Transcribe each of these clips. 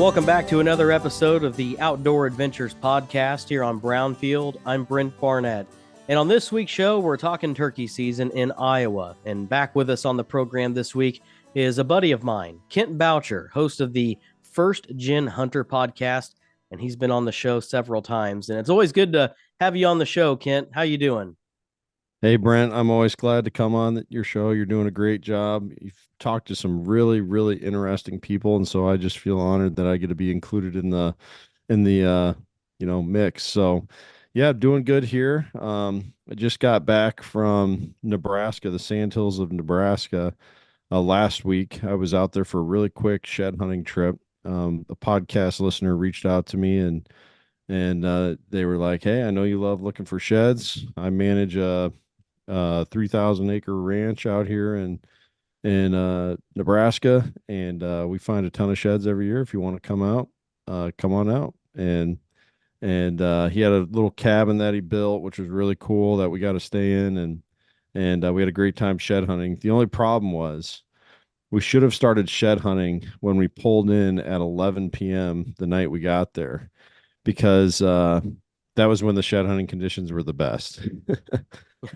Welcome back to another episode of the Outdoor Adventures podcast here on Brownfield. I'm Brent Barnett. And on this week's show, we're talking turkey season in Iowa. And back with us on the program this week is a buddy of mine, Kent Boucher, host of the First Gen Hunter podcast. And he's been on the show several times. And it's always good to have you on the show, Kent. How you doing? Hey, Brent, I'm always glad to come on your show. You're doing a great job. You've talked to some really, really interesting people, and so I just feel honored that I get to be included in the mix. So, yeah, doing good here. I just got back from Nebraska, the Sandhills of Nebraska, last week. I was out there for a really quick shed hunting trip. A podcast listener reached out to me and they were like, "Hey, I know you love looking for sheds. I manage a 3,000 acre ranch out here in Nebraska, and we find a ton of sheds every year. If you want to come out, come on out." And he had a little cabin that he built, which was really cool that we got to stay in, and we had a great time shed hunting. The only problem was we should have started shed hunting when we pulled in at 11 p.m. the night we got there, because that was when the shed hunting conditions were the best.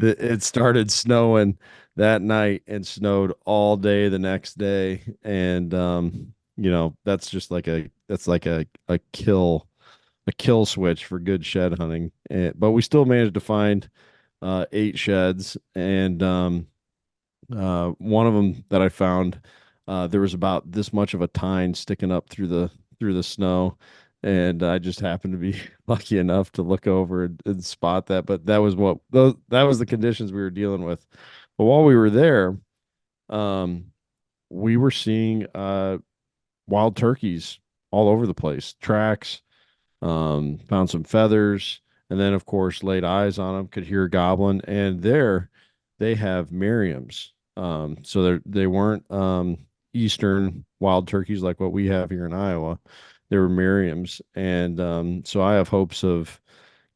It started snowing that night and snowed all day the next day, and that's just like a kill switch for good shed hunting. But we still managed to find 8 sheds, and one of them that I found, there was about this much of a tine sticking up through the snow, and I just happened to be lucky enough to look over and spot that. But that was that was the conditions we were dealing with. But while we were there, um, we were seeing wild turkeys all over the place, tracks. Found some feathers, and then of course laid eyes on them. Could hear gobbling, and there they have Merriams. So they weren't eastern wild turkeys like what we have here in Iowa. They were Merriams, and so I have hopes of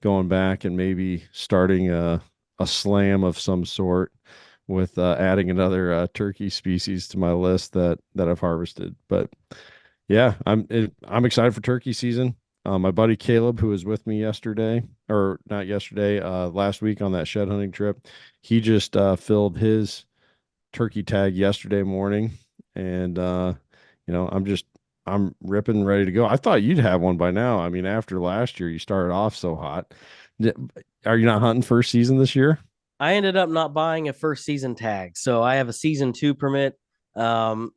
going back and maybe starting a slam of some sort with adding another turkey species to my list that I've harvested. But yeah, I'm excited for turkey season. My buddy Caleb, who was with me yesterday, or not yesterday, last week on that shed hunting trip, he just filled his turkey tag yesterday morning, and I'm ripping ready to go. I thought you'd have one by now. I mean, after last year, you started off so hot. Are you not hunting first season this year? I ended up not buying a first season tag, so I have a season 2 permit. And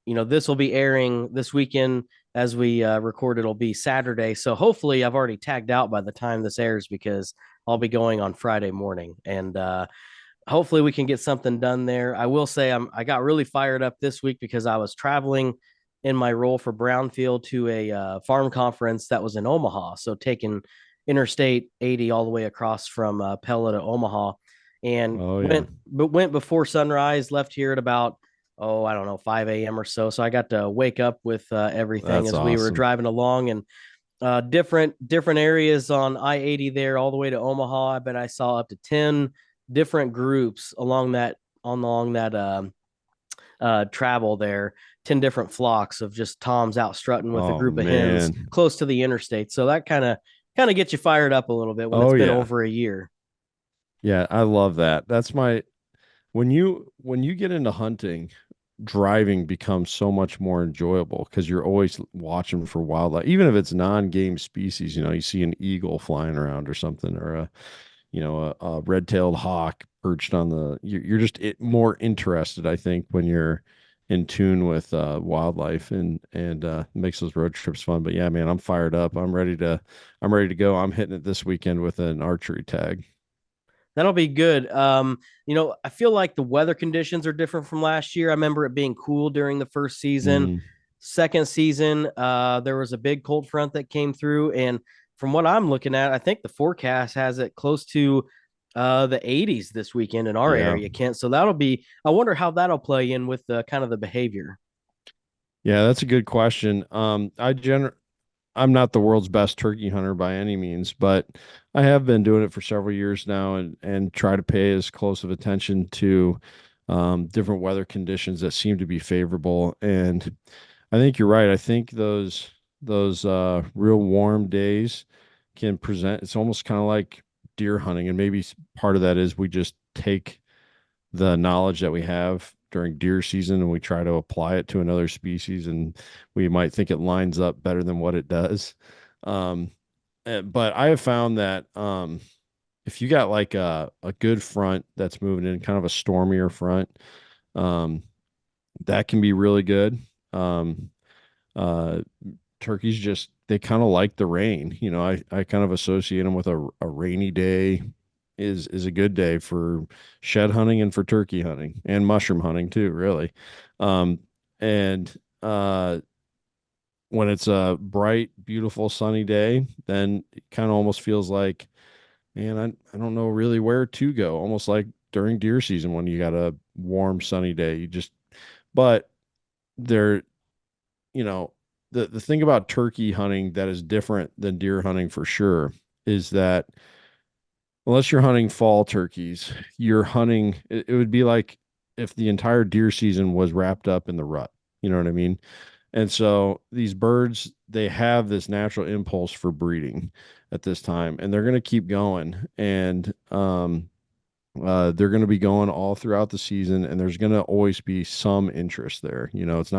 this will be airing this weekend as we record. It'll be Saturday, so hopefully I've already tagged out by the time this airs, because I'll be going on Friday morning, and hopefully we can get something done there. I will say I got really fired up this week because I was traveling in my role for Brownfield to a farm conference that was in Omaha, so taking Interstate 80 all the way across from Pella to Omaha, and Oh yeah, went before sunrise. Left here at about, I don't know, 5 a.m. or so. So I got to wake up with everything that's as we were awesome. driving along, and different areas on I-80 there all the way to Omaha. I bet I saw up to 10 different groups along that travel there. 10 different flocks of just toms out strutting with a Oh group of hens man. close to the interstate. So that kind of gets you fired up a little bit when it's Oh been yeah. over a year. Yeah, I love that. That's my when you get into hunting, driving becomes so much more enjoyable because you're always watching for wildlife, even if it's non-game species. You see an eagle flying around or something, or a red-tailed hawk perched on you're just more interested, I think, when you're in tune with wildlife, and makes those road trips fun. But yeah, man, I'm fired up. I'm ready to go. I'm hitting it this weekend with an archery tag. That'll be good. I feel like the weather conditions are different from last year. I remember it being cool during the first season. Mm. Second season, there was a big cold front that came through, and from what I'm looking at, I think the forecast has it close to the 80s this weekend in our Yeah. area, Kent. So that'll be. I wonder how that'll play in with the kind of the behavior. Yeah, that's a good question. I'm not the world's best turkey hunter by any means, but I have been doing it for several years now, and try to pay as close of attention to different weather conditions that seem to be favorable. And I think you're right. I think those those real warm days can present. It's almost kind of like deer hunting, and maybe part of that is we just take the knowledge that we have during deer season and we try to apply it to another species, and we might think it lines up better than what it does. Um, but I have found that if you got like a good front that's moving in, kind of a stormier front, um, that can be really good. Um, uh, Turkeys just they kind of like the rain. I kind of associate them with a rainy day is a good day for shed hunting and for turkey hunting and mushroom hunting too, really. Um, and when it's a bright, beautiful, sunny day, then it kind of almost feels like, man, I don't know really where to go. Almost like during deer season when you got a warm, sunny day. But there, you know, the thing about turkey hunting that is different than deer hunting for sure is that unless you're hunting fall turkeys, you're hunting, it would be like if the entire deer season was wrapped up in the rut. You know what I mean? And so these birds, they have this natural impulse for breeding at this time, and they're going to keep going. And they're going to be going all throughout the season, and there's going to always be some interest there. It's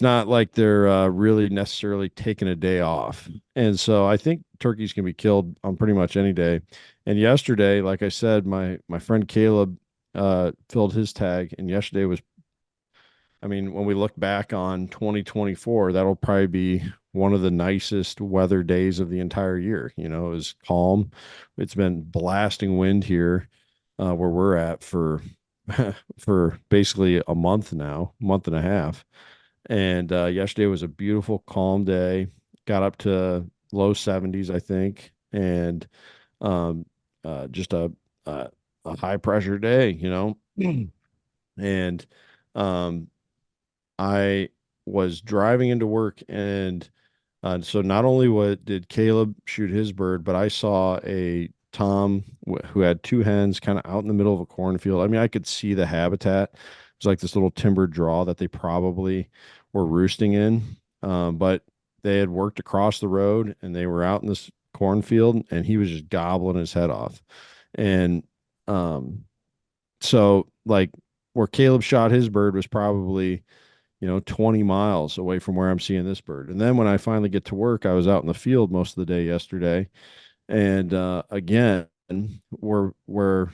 not like they're really necessarily taking a day off. And so I think turkeys can be killed on pretty much any day. And yesterday, like I said, my friend Caleb filled his tag, and yesterday was, I mean, when we look back on 2024, that'll probably be one of the nicest weather days of the entire year. It was calm. It's been blasting wind here where we're at for for basically a month now, month and a half. And yesterday was a beautiful, calm day. Got up to low 70s, I think, and um, just a high pressure day, and um, I was driving into work, and so not only what did Caleb shoot his bird, but I saw a tom who had two hens kind of out in the middle of a cornfield. I mean, I could see the habitat. It was like this little timbered draw that they probably were roosting in. But they had worked across the road and they were out in this cornfield, and he was just gobbling his head off. And um, so like where Caleb shot his bird was probably 20 miles away from where I'm seeing this bird. And then when I finally get to work, I was out in the field most of the day yesterday. And again, where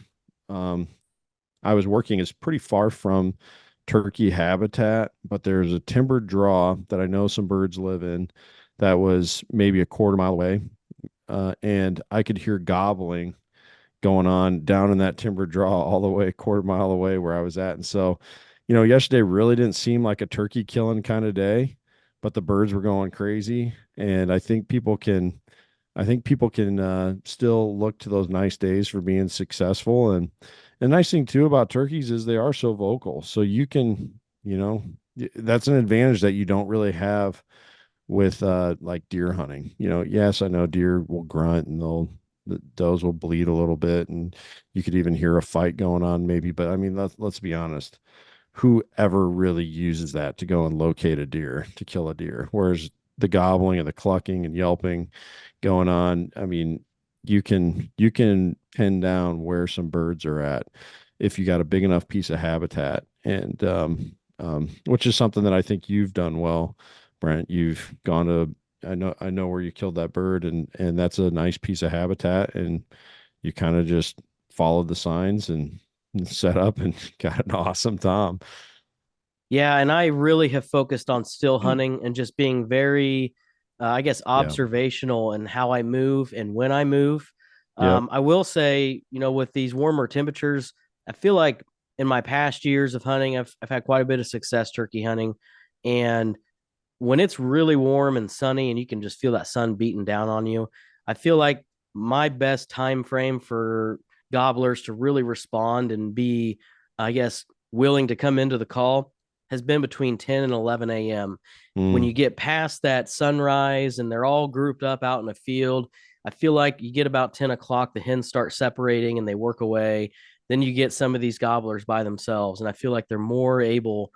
um, I was working is pretty far from turkey habitat, but there's a timbered draw that I know some birds live in that was maybe a quarter mile away. And I could hear gobbling going on down in that timber draw all the way a quarter mile away where I was at. And so, yesterday really didn't seem like a turkey killing kind of day, but the birds were going crazy. And I think people can still look to those nice days for being successful. And the nice thing too about turkeys is they are so vocal. So you can, that's an advantage that you don't really have with like deer hunting. Yes, I know deer will grunt and the does will bleed a little bit, and you could even hear a fight going on maybe. But I mean, let's be honest. Whoever really uses that to go and locate a deer to kill a deer? Whereas the gobbling and the clucking and yelping going on, I mean, you can pin down where some birds are at if you got a big enough piece of habitat, and which is something that I think you've done well, Brent. You've gone to I know where you killed that bird, and that's a nice piece of habitat, and you kind of just followed the signs and set up and got an awesome tom. Yeah, and I really have focused on still hunting and just being very, I guess, Yeah. observational in how I move and when I move. Yep. I will say, with these warmer temperatures, I feel like in my past years of hunting, I've had quite a bit of success turkey hunting. And when it's really warm and sunny and you can just feel that sun beating down on you, I feel like my best time frame for gobblers to really respond and be, I guess, willing to come into the call has been between 10 and 11 a.m. When you Mm, get past that sunrise and they're all grouped up out in a field, I feel like you get about 10 o'clock, the hens start separating and they work away. Then you get some of these gobblers by themselves. And I feel like they're more able,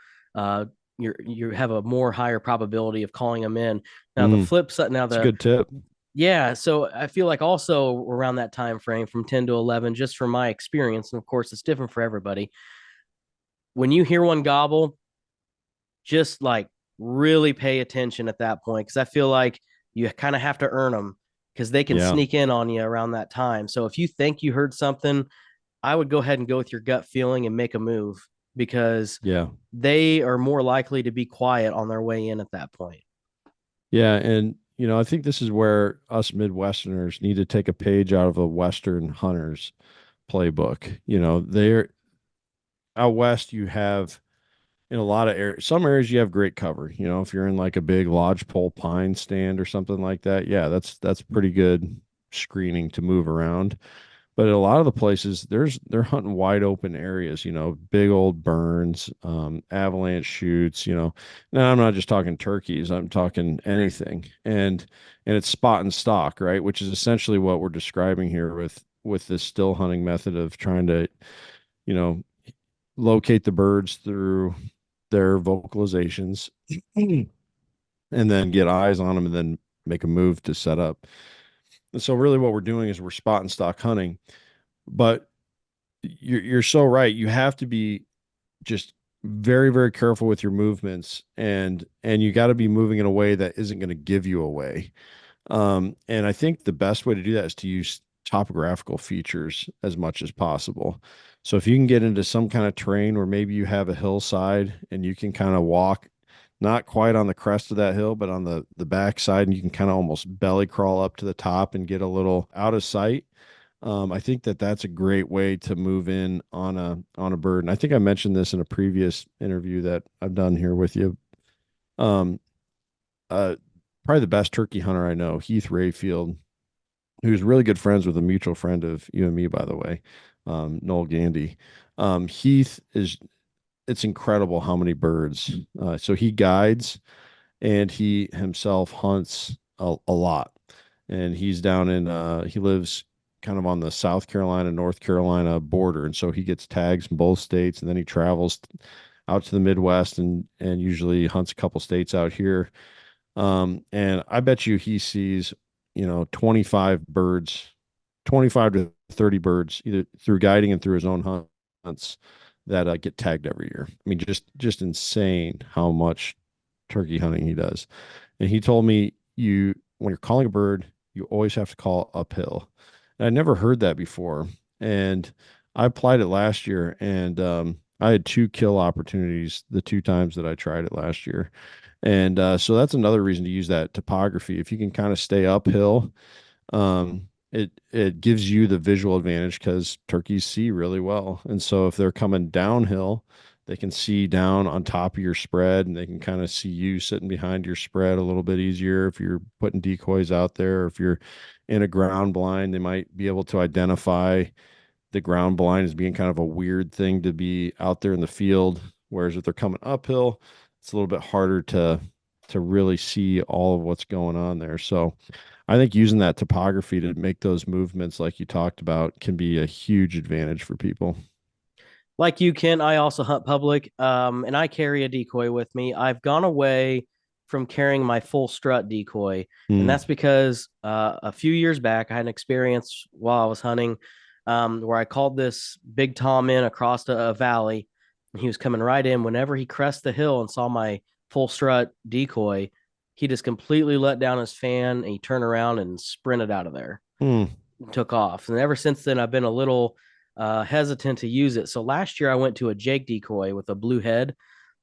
you have a more higher probability of calling them in. Now the Mm, flip side, now it's a the good tip. yeah, so I feel like also around that time frame from 10 to 11, just from my experience, and of course it's different for everybody. When you hear one gobble, just like really pay attention at that point because I feel like you kind of have to earn them because they can Yeah. sneak in on you around that time. So if you think you heard something, I would go ahead and go with your gut feeling and make a move because Yeah. they are more likely to be quiet on their way in at that point. Yeah. And, I think this is where us Midwesterners need to take a page out of a Western hunter's playbook. They're out west, you have in a lot of areas, some areas you have great cover. If you're in like a big lodgepole pine stand or something like that, yeah, that's pretty good screening to move around. But at a lot of the places, they're hunting wide open areas, big old burns, avalanche shoots, Now I'm not just talking turkeys, I'm talking anything. And it's spot and stalk, right? Which is essentially what we're describing here with this still hunting method of trying to, you know, locate the birds through their vocalizations and then get eyes on them and then make a move to set up. And so really what we're doing is we're spot and stalk hunting. But you're so right. You have to be just very, very careful with your movements and you got to be moving in a way that isn't going to give you away. And I think the best way to do that is to use topographical features as much as possible. So if you can get into some kind of terrain where maybe you have a hillside and you can kind of walk not quite on the crest of that hill, but on the back side, and you can kind of almost belly crawl up to the top and get a little out of sight. I think that's a great way to move in on a bird. And I think I mentioned this in a previous interview that I've done here with you. Um, uh, Probably the best turkey hunter I know, Heath Rayfield, who's really good friends with a mutual friend of you and me, by the way, Noel Gandy. Heath is, it's incredible how many birds. So he guides and he himself hunts a lot. And he's down in, he lives kind of on the South Carolina, North Carolina border. And so he gets tags in both states and then he travels out to the Midwest and usually hunts a couple states out here. And I bet you he sees, 25 birds, 25 to 30 birds, either through guiding and through his own hunts that get tagged every year. I mean, just insane how much turkey hunting he does. And he told me when you're calling a bird, you always have to call uphill. And I never heard that before. And I applied it last year and I had 2 kill opportunities the 2 times that I tried it last year. And so that's another reason to use that topography. If you can kind of stay uphill, it gives you the visual advantage because turkeys see really well. And so if they're coming downhill, they can see down on top of your spread and they can kind of see you sitting behind your spread a little bit easier. If you're putting decoys out there, or if you're in a ground blind, they might be able to identify the ground blind as being kind of a weird thing to be out there in the field. Whereas if they're coming uphill, it's a little bit harder to really see all of what's going on there. So I think using that topography to make those movements like you talked about can be a huge advantage for people. Like you, Ken, I also hunt public, and I carry a decoy with me. I've gone away from carrying my full strut decoy, and Mm, that's because a few years back I had an experience while I was hunting where I called this big tom in across a valley, and he was coming right in. Whenever he crested the hill and saw my full strut decoy, he just completely let down his fan and he turned around and sprinted out of there, mm, took off. And ever since then, I've been a little hesitant to use it. So last year, I went to a Jake decoy with a blue head,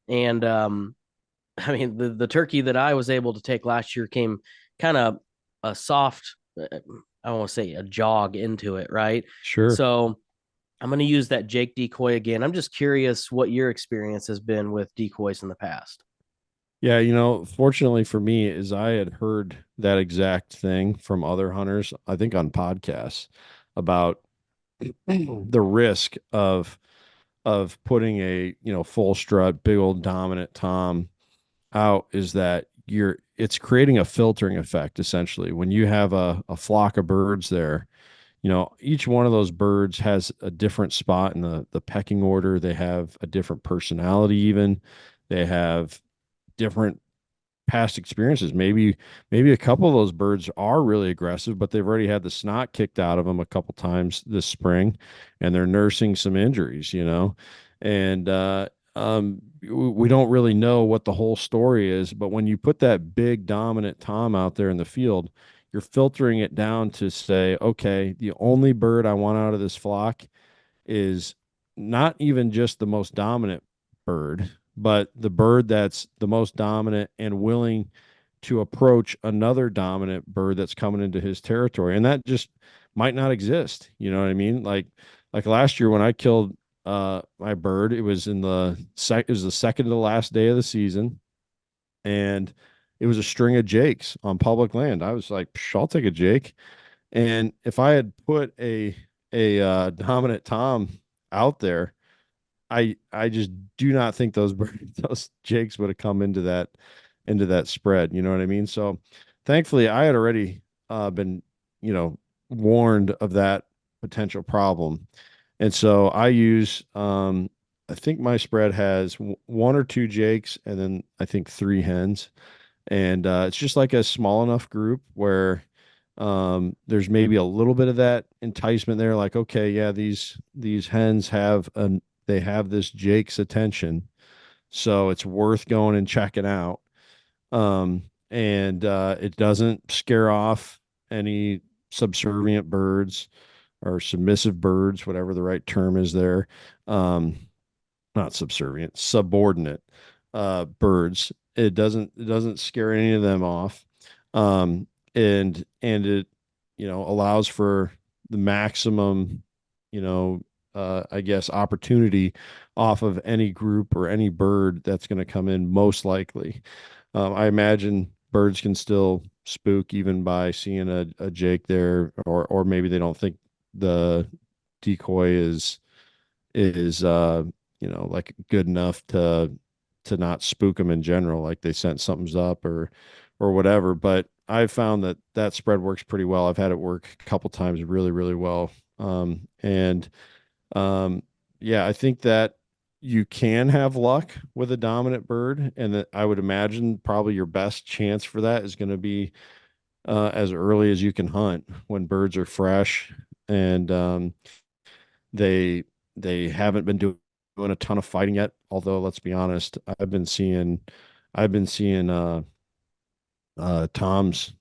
and I mean the turkey that I was able to take last year came kind of a soft. I don't want to say a jog into it, right? sure. So I'm going to use that Jake decoy again. I'm just curious what your experience has been with decoys in the past. Yeah, fortunately for me is I had heard that exact thing from other hunters, I think on podcasts about the risk of putting a, full strut, big old dominant tom out is that it's creating a filtering effect essentially. When you have a flock of birds there, each one of those birds has a different spot in the pecking order. They have a different personality even. They have different past experiences. Maybe a couple of those birds are really aggressive, but they've already had the snot kicked out of them a couple times this spring, and they're nursing some injuries, and we don't really know what the whole story is. But when you put that big dominant tom out there in the field, you're filtering it down to say, okay, the only bird I want out of this flock is not even just the most dominant bird, but the bird that's the most dominant and willing to approach another dominant bird that's coming into his territory. And that just might not exist. You know what I mean? Like last year when I killed my bird, it was it was the second to the last day of the season, and it was a string of jakes on public land. I was like, I'll take a jake. And if I had put a dominant tom out there, I just do not think those jakes would have come into that spread. You know what I mean? So thankfully, I had already been warned of that potential problem, and so I use I think my spread has one or two jakes, and then I think three hens, and it's just like a small enough group where there's maybe a little bit of that enticement there, like, okay, yeah, these hens they have this jake's attention, so it's worth going and checking out. And it doesn't scare off any subservient birds or submissive birds, whatever the right term is there. Not subservient, subordinate birds. It doesn't scare any of them off. And it allows for the maximum, I guess, opportunity off of any group or any bird that's going to come in, most likely. I imagine birds can still spook even by seeing a jake there, or maybe they don't think the decoy is like good enough to not spook them in general, like they sense something's up or whatever. But I've found that spread works pretty well. I've had it work a couple times really, really well. And yeah, I think that you can have luck with a dominant bird, and that I would imagine probably your best chance for that is going to be as early as you can hunt, when birds are fresh, and they they haven't been doing a ton of fighting yet. Although, let's be honest, I've been seeing toms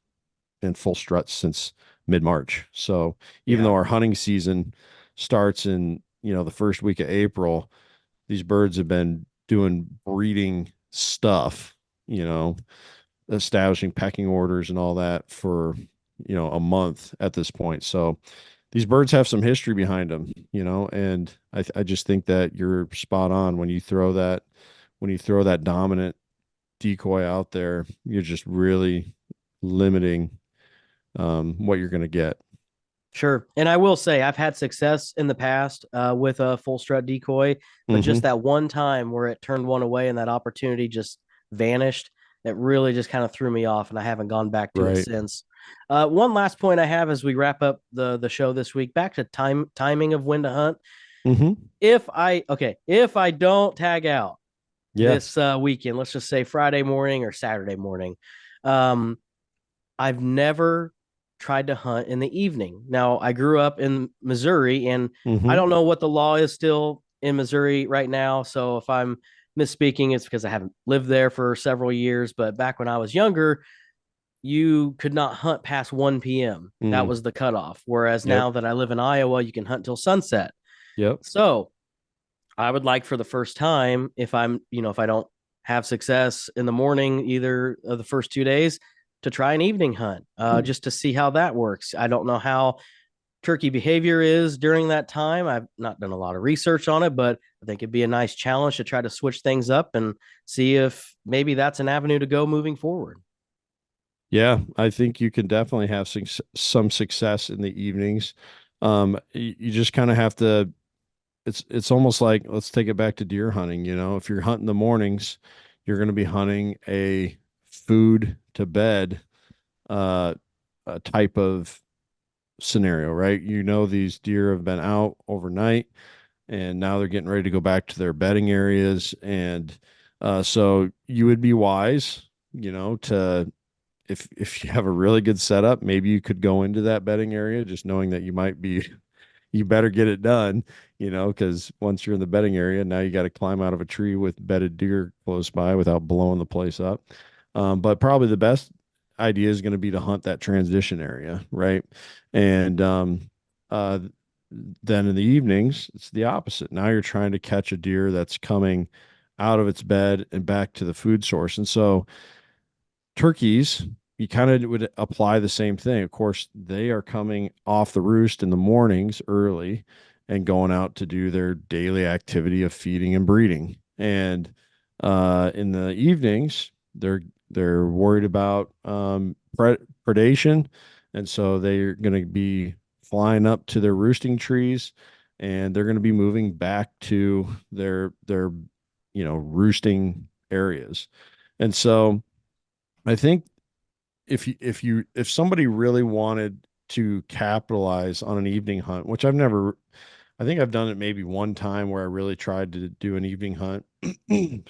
in full struts since mid-March. So even Yeah. though our hunting season starts in, the first week of April, these birds have been doing breeding stuff, you know, establishing pecking orders and all that for, a month at this point. So these birds have some history behind them, and I just think that you're spot on when you throw that dominant decoy out there, you're just really limiting what you're going to get. Sure. And I will say I've had success in the past with a full strut decoy, but just Hmm. that one time where it turned one away and that opportunity just vanished, it really just kind of threw me off, and I haven't gone back to it Right. since. One last point I have as we wrap up the show this week, back to timing of when to hunt. Hmm. If I don't tag out Yeah. this weekend, let's just say Friday morning or Saturday morning, um, I've never tried to hunt in the evening. Now, I grew up in Missouri, and I Hmm. don't know what the law is still in Missouri right now. So if I'm misspeaking, it's because I haven't lived there for several years. But back when I was younger, you could not hunt past 1 p.m. That Mm. was the cutoff. Whereas Yep. now that I live in Iowa, you can hunt till sunset. Yep. So I would like for the first time, if I don't have success in the morning, either of the first 2 days, to try an evening hunt, just to see how that works. I don't know how turkey behavior is during that time. I've not done a lot of research on it, but I think it'd be a nice challenge to try to switch things up and see if maybe that's an avenue to go moving forward. Yeah, I think you can definitely have some success in the evenings. You just kind of have to. It's almost like, let's take it back to deer hunting. If you're hunting the mornings, you're going to be hunting a food to bed uh, type of scenario, right? These deer have been out overnight, and now they're getting ready to go back to their bedding areas, and So you would be wise, to if you have a really good setup, maybe you could go into that bedding area, just knowing that you might be you better get it done, because once you're in the bedding area, now you got to climb out of a tree with bedded deer close by without blowing the place up. But probably the best idea is going to be to hunt that transition area, right? And uh, then in the evenings, it's the opposite. Now you're trying to catch a deer that's coming out of its bed and back to the food source. And so turkeys, you kind of would apply the same thing. Of course, they are coming off the roost in the mornings early and going out to do their daily activity of feeding and breeding. And in the evenings, they're worried about predation, and so they're going to be flying up to their roosting trees, and they're going to be moving back to their roosting areas. And so I think if somebody really wanted to capitalize on an evening hunt, which I think I've done it maybe one time where I really tried to do an evening hunt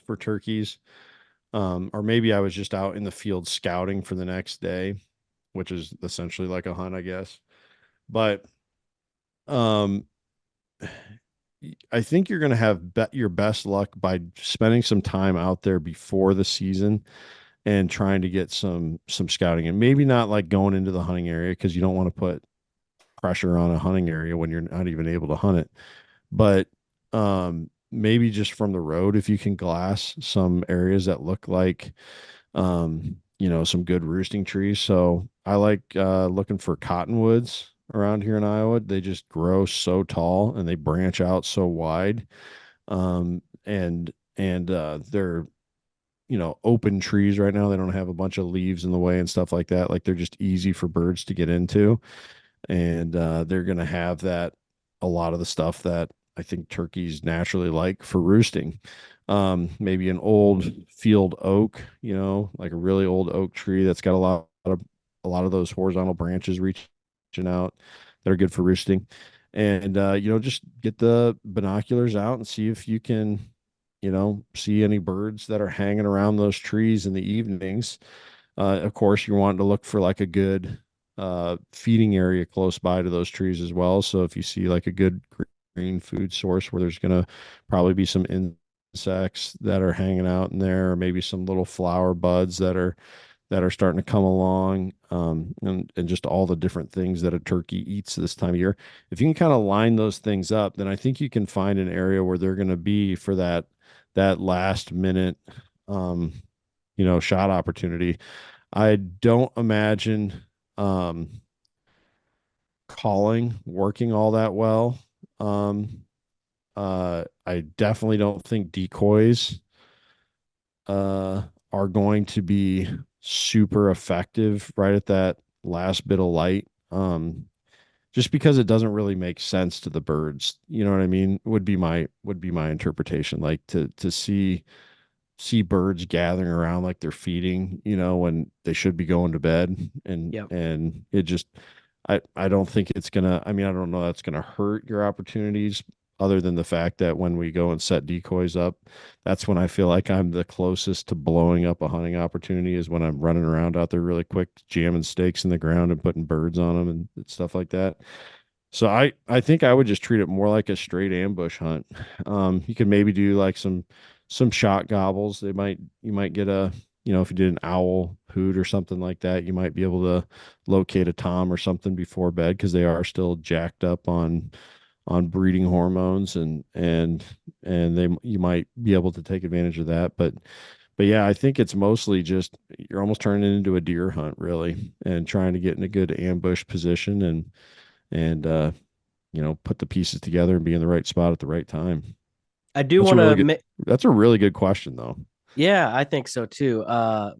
for turkeys. Or maybe I was just out in the field scouting for the next day, which is essentially like a hunt, I guess. But um, I think you're going to have your best luck by spending some time out there before the season and trying to get some scouting, and maybe not like going into the hunting area because you don't want to put pressure on a hunting area when you're not even able to hunt it. But maybe just from the road, if you can glass some areas that look like some good roosting trees. So I like looking for cottonwoods around here in Iowa. They just grow so tall and they branch out so wide. And they're open trees right now. They don't have a bunch of leaves in the way and stuff like that. Like they're just easy for birds to get into. And they're going to have that, a lot of the stuff that I think turkeys naturally like for roosting. Maybe an old field oak, like a really old oak tree that's got a lot of those horizontal branches reaching out that are good for roosting. And just get the binoculars out and see if you can, see any birds that are hanging around those trees in the evenings. Of course, you're wanting to look for like a good feeding area close by to those trees as well. So if you see like a good green food source where there's going to probably be some insects that are hanging out in there, or maybe some little flower buds that are starting to come along, and just all the different things that a turkey eats this time of year. If you can kind of line those things up, then I think you can find an area where they're going to be for that last minute, shot opportunity. I don't imagine um, calling working all that well. Um, I definitely don't think decoys are going to be super effective right at that last bit of light. Just because it doesn't really make sense to the birds. You know what I mean? Would be my interpretation. Like to see birds gathering around like they're feeding, when they should be going to bed. and Yep. and it just I don't think it's gonna, I mean, I don't know that's gonna hurt your opportunities, other than the fact that when we go and set decoys up, that's when I feel like I'm the closest to blowing up a hunting opportunity, is when I'm running around out there really quick, jamming stakes in the ground and putting birds on them and stuff like that. So I think I would just treat it more like a straight ambush hunt. You could maybe do like some shot gobbles. You might get if you did an owl hoot or something like that, you might be able to locate a tom or something before bed, because they are still jacked up on breeding hormones, and you might be able to take advantage of that. But yeah, I think it's mostly just you're almost turning it into a deer hunt really, and trying to get in a good ambush position, and put the pieces together and be in the right spot at the right time. I do That's a want really to good that's a really good question though. Yeah, I think so too. I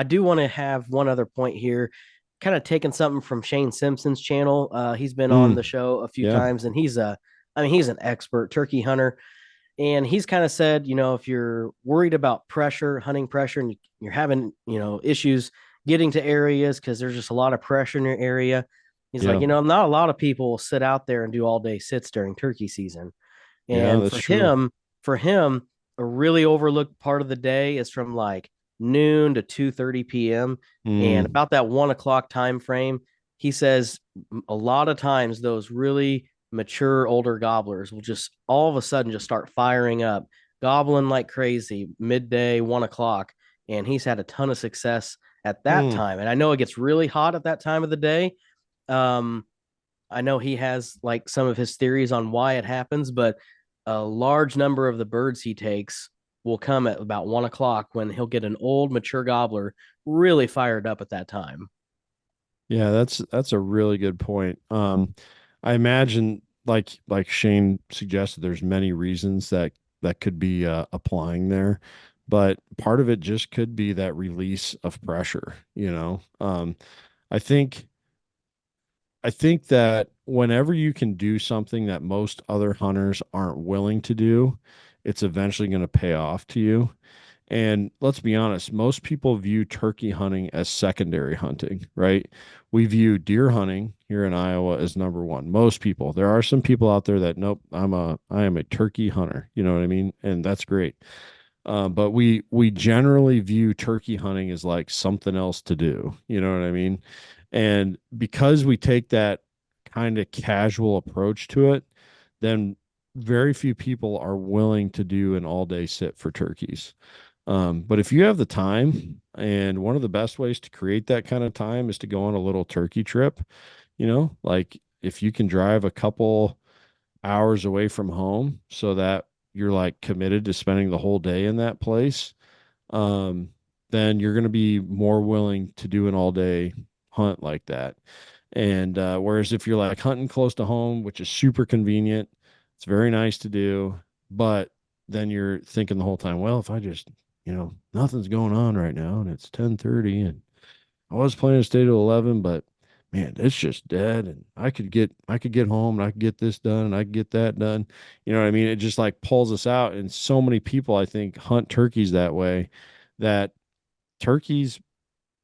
do want to have one other point here, kind of taking something from Shane Simpson's channel. He's been on the Mm, show a few yeah. times, and he's an expert turkey hunter, and he's kind of said, if you're worried about pressure, hunting pressure, and you're having, issues getting to areas because there's just a lot of pressure in your area, he's like, Yeah. not a lot of people will sit out there and do all day sits during turkey season, Yeah, and that's true. for him, a really overlooked part of the day is from like noon to 2:30 p.m. And Mm, about that 1 o'clock time frame, he says a lot of times those really mature older gobblers will just all of a sudden just start firing up, gobbling like crazy midday, 1 o'clock. And he's had a ton of success at that mm. time. And I know it gets really hot at that time of the day. Um, I know he has like some of his theories on why it happens, but a large number of the birds he takes will come at about 1 o'clock when he'll get an old mature gobbler really fired up at that time. Yeah, that's a really good point. I imagine like Shane suggested, there's many reasons that could be applying there, but part of it just could be that release of pressure, you know. I think I think that whenever you can do something that most other hunters aren't willing to do, it's eventually going to pay off to you. And let's be honest, most people view turkey hunting as secondary hunting, right? We view deer hunting here in Iowa as number one. Most people. There are some people out there that nope, I am a turkey hunter. You know what I mean? And that's great. But we generally view turkey hunting as like something else to do. You know what I mean? And because we take that kind of casual approach to it, then very few people are willing to do an all day sit for turkeys. But if you have the time, and one of the best ways to create that kind of time is to go on a little turkey trip, like if you can drive a couple hours away from home so that you're like committed to spending the whole day in that place, um, then you're going to be more willing to do an all day hunt like that. And whereas if you're like hunting close to home, which is super convenient, it's very nice to do, but then you're thinking the whole time, well, if I just, nothing's going on right now and it's 10:30 and I was planning to stay to 11, but man, it's just dead. And I could get home and I could get this done and I could get that done. You know what I mean? It just like pulls us out. And so many people, I think, hunt turkeys that way that turkeys,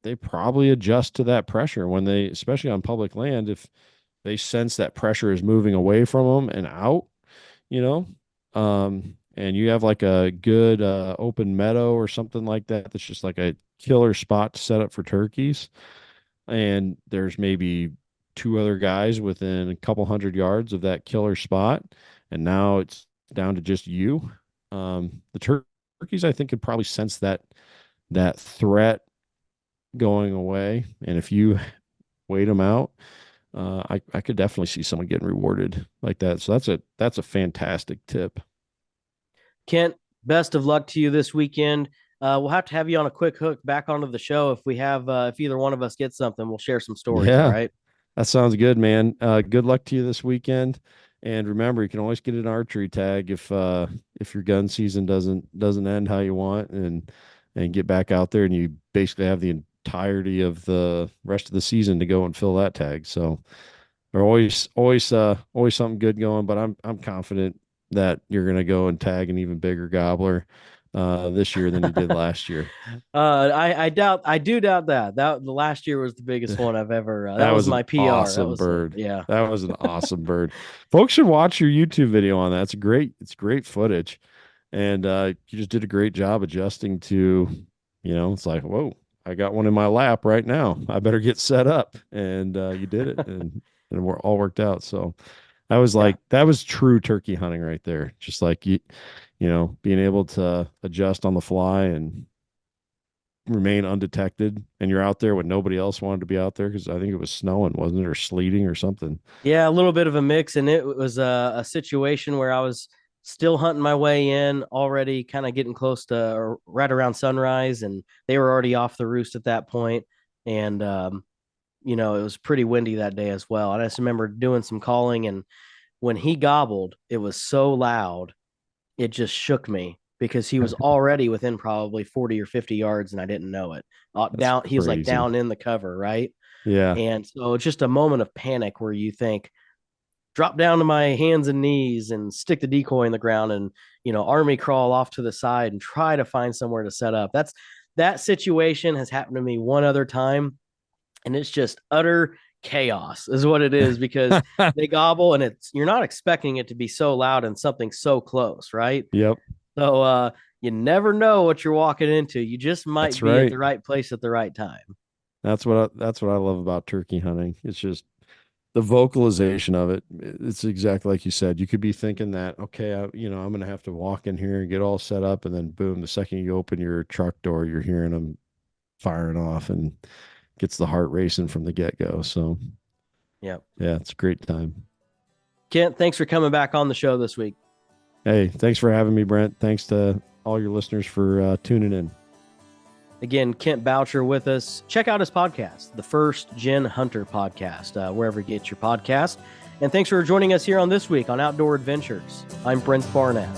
they probably adjust to that pressure when they, especially on public land, if they sense that pressure is moving away from them and out, you know, and you have like a good open meadow or something like that that's just like a killer spot to set up for turkeys, and there's maybe two other guys within a couple hundred yards of that killer spot, and now it's down to just you. The turkeys, I think, could probably sense that threat going away, and if you wait them out, I could definitely see someone getting rewarded like that. So that's a fantastic tip. Kent, best of luck to you this weekend. We'll have to have you on a quick hook back onto the show if we have if either one of us gets something. We'll share some stories. All Yeah, right. that sounds good, man. Good luck to you this weekend. And remember, you can always get an archery tag if your gun season doesn't end how you want, and get back out there and you basically have the entirety of the rest of the season to go and fill that tag. So there's always something good going, but I'm confident that you're gonna go and tag an even bigger gobbler this year than you did last year. I do doubt that the last year was the biggest one I've ever. That That was was an my PR. That awesome was bird. yeah. That was an awesome bird. Folks should watch your YouTube video on that. It's great footage. And you just did a great job adjusting to, it's like, whoa, I got one in my lap right now. I better get set up. And you did it, and we're all worked out. So Yeah. that was true turkey hunting right there. Just like being able to adjust on the fly and remain undetected, and you're out there when nobody else wanted to be out there because I think it was snowing, wasn't it, or sleeting or something. Yeah, a little bit of a mix, and it was a situation where I was still hunting my way in, already kind of getting close to or right around sunrise, and they were already off the roost at that point. And it was pretty windy that day as well. And I just remember doing some calling, and when he gobbled, it was so loud, it just shook me because he was already within probably 40 or 50 yards, and I didn't know it. That's He was like crazy. down in the cover, right? Yeah. And so it's just a moment of panic where you think, drop down to my hands and knees and stick the decoy in the ground and, army crawl off to the side and try to find somewhere to set up. That situation has happened to me one other time. And it's just utter chaos is what it is because they gobble and you're not expecting it to be so loud and something so close, right? Yep. So you never know what you're walking into. You just might That's be at right. the right place at the right time. That's what I love about turkey hunting. It's just the vocalization of it. It's exactly like you said. You could be thinking that, okay, I'm going to have to walk in here and get all set up, and then boom, the second you open your truck door, you're hearing them firing off, and gets the heart racing from the get go. So Yeah. yeah, it's a great time. Kent, thanks for coming back on the show this week. Hey, thanks for having me, Brent. Thanks to all your listeners for tuning in. Again, Kent Boucher with us. Check out his podcast, the First Gen Hunter Podcast, wherever you get your podcast. And thanks for joining us here on This Week on Outdoor Adventures. I'm Brent Barnett.